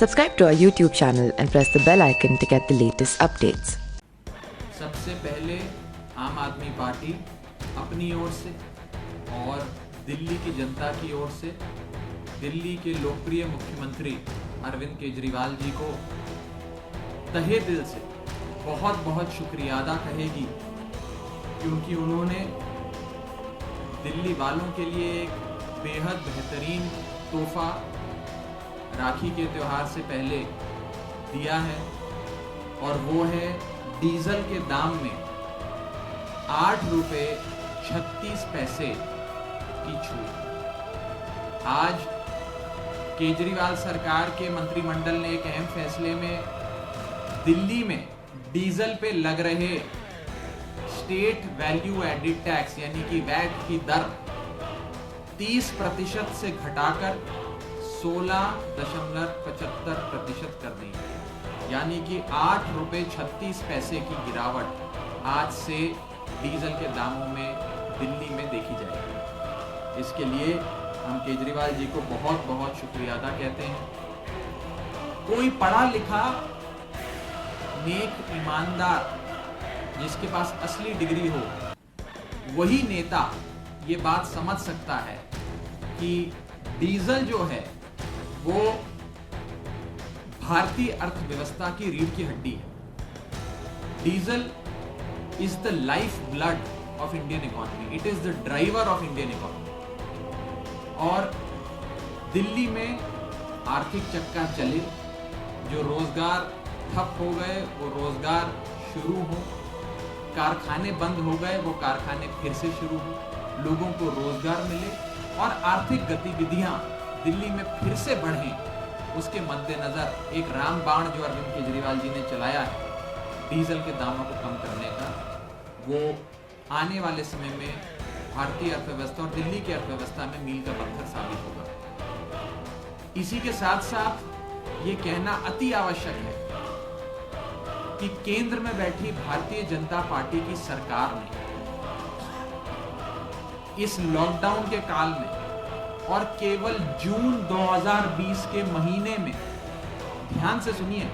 Subscribe to our YouTube channel and press the bell icon to get the latest updates. सबसे पहले आम आदमी party अपनी ओर से और दिल्ली की जनता की ओर से दिल्ली के लोकप्रिय मुख्यमंत्री अरविंद केजरीवाल जी को तहे दिल से बहुत बहुत शुक्रिया अदा कहेगी, क्योंकि उन्होंने दिल्ली वालों के लिए एक बेहद बेहतरीन तोहफा राखी के त्यौहार से पहले दिया है, और वो है डीजल के दाम में 8 रुपये 36 पैसे की छूट। आज केजरीवाल सरकार के मंत्रिमंडल ने एक अहम फैसले में दिल्ली में डीजल पे लग रहे स्टेट वैल्यू एडिड टैक्स यानी कि वैट की दर 30% से घटाकर 16.75% कर दी है, यानी कि 8 रुपये 36 पैसे की गिरावट आज से डीजल के दामों में दिल्ली में देखी जाएगी। इसके लिए हम केजरीवाल जी को बहुत बहुत शुक्रिया अदा कहते हैं। कोई पढ़ा लिखा नेक ईमानदार जिसके पास असली डिग्री हो, वही नेता ये बात समझ सकता है कि डीजल जो है वो भारतीय अर्थव्यवस्था की रीढ़ की हड्डी है। Diesel is the life blood of Indian economy, it is the driver of Indian economy. और दिल्ली में आर्थिक चक्का चले, जो रोजगार ठप हो गए वो रोजगार शुरू हो, कारखाने बंद हो गए वो कारखाने फिर से शुरू हो, लोगों को रोजगार मिले और आर्थिक गतिविधियां दिल्ली में फिर से बढ़ें, उसके मद्देनजर एक रामबाण जो अरविंद केजरीवाल जी ने चलाया है डीजल के दामों को कम करने का, वो आने वाले समय में भारतीय अर्थव्यवस्था और दिल्ली की अर्थव्यवस्था में मील का पत्थर साबित होगा। इसी के साथ साथ ये कहना अति आवश्यक है कि केंद्र में बैठी भारतीय जनता पार्टी की सरकार ने इस लॉकडाउन के काल में और केवल जून 2020 के महीने में, ध्यान से सुनिए,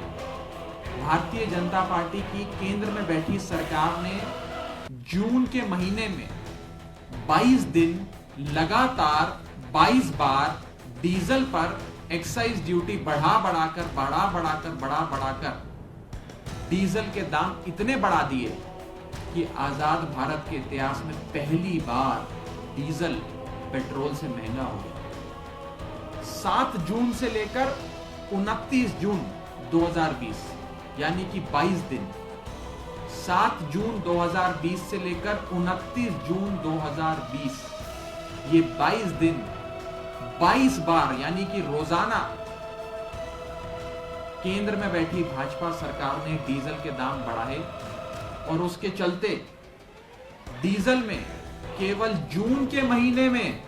भारतीय जनता पार्टी की केंद्र में बैठी सरकार ने जून के महीने में 22 दिन लगातार 22 बार डीजल पर एक्साइज ड्यूटी बढ़ा बढ़ाकर डीजल के दाम इतने बढ़ा दिए कि आजाद भारत के इतिहास में पहली बार डीजल पेट्रोल से महंगा हो गया। 7 जून से लेकर 29 जून 2020 यानी कि 22 दिन, 7 जून 2020 से लेकर 29 जून 2020, ये 22 दिन 22 बार यानी कि रोजाना केंद्र में बैठी भाजपा सरकार ने डीजल के दाम बढ़ाए, और उसके चलते डीजल में केवल जून के महीने में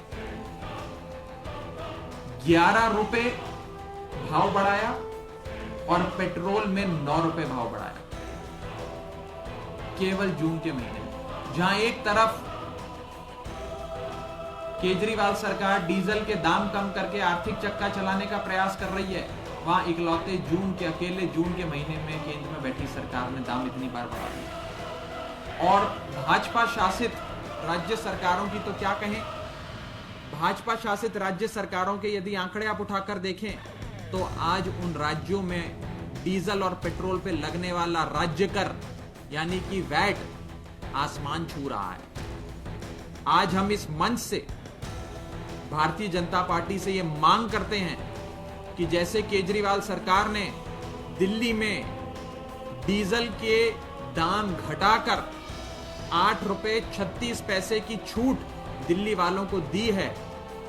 11 रुपए भाव बढ़ाया और पेट्रोल में 9 रुपए भाव बढ़ाया, केवल जून के महीने में। जहां एक तरफ केजरीवाल सरकार डीजल के दाम कम करके आर्थिक चक्का चलाने का प्रयास कर रही है, वहां इकलौते अकेले जून के महीने में केंद्र में बैठी सरकार ने दाम इतनी बार बढ़ा दिए। और भाजपा शासित राज्य सरकारों की तो क्या कहें, भाजपा शासित राज्य सरकारों के यदि आंकड़े आप उठाकर देखें तो आज उन राज्यों में डीजल और पेट्रोल पे लगने वाला राज्य कर यानी कि वैट आसमान छू रहा है। आज हम इस मंच से भारतीय जनता पार्टी से ये मांग करते हैं कि जैसे केजरीवाल सरकार ने दिल्ली में डीजल के दाम घटाकर 8 रुपये 36 पैसे की छूट दिल्ली वालों को दी है,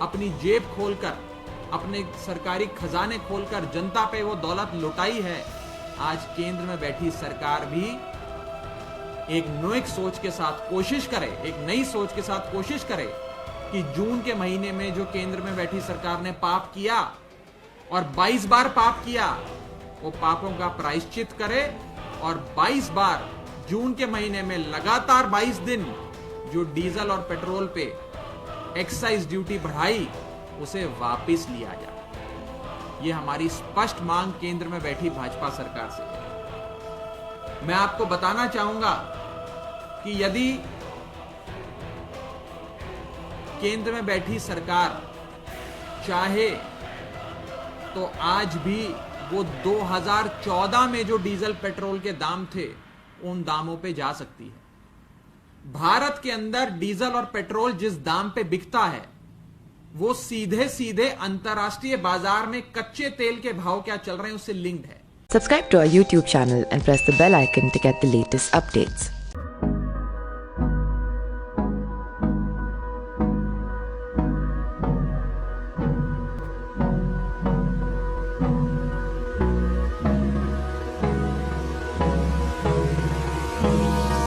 अपनी जेब खोलकर, अपने सरकारी खजाने खोलकर जनता पे वो दौलत लुटाई है, आज केंद्र में बैठी सरकार भी एक नई सोच के साथ कोशिश करे कि जून के महीने में जो केंद्र में बैठी सरकार ने पाप किया और 22 बार पाप किया, वो पापों का प्रायश्चित करे और 22 बार जून के महीने में लगातार 22 दिन जो डीजल और पेट्रोल पे एक्साइज ड्यूटी बढ़ाई उसे वापस लिया जाए। ये हमारी स्पष्ट मांग केंद्र में बैठी भाजपा सरकार से है। मैं आपको बताना चाहूंगा कि यदि केंद्र में बैठी सरकार चाहे तो आज भी वो 2014 में जो डीजल पेट्रोल के दाम थे उन दामों पे जा सकती है। भारत के अंदर डीजल और पेट्रोल जिस दाम पे बिकता है वो सीधे सीधे अंतर्राष्ट्रीय बाजार में कच्चे तेल के भाव क्या चल रहे हैं उससे लिंक्ड है। Subscribe to our YouTube channel and press the bell icon to get the latest updates.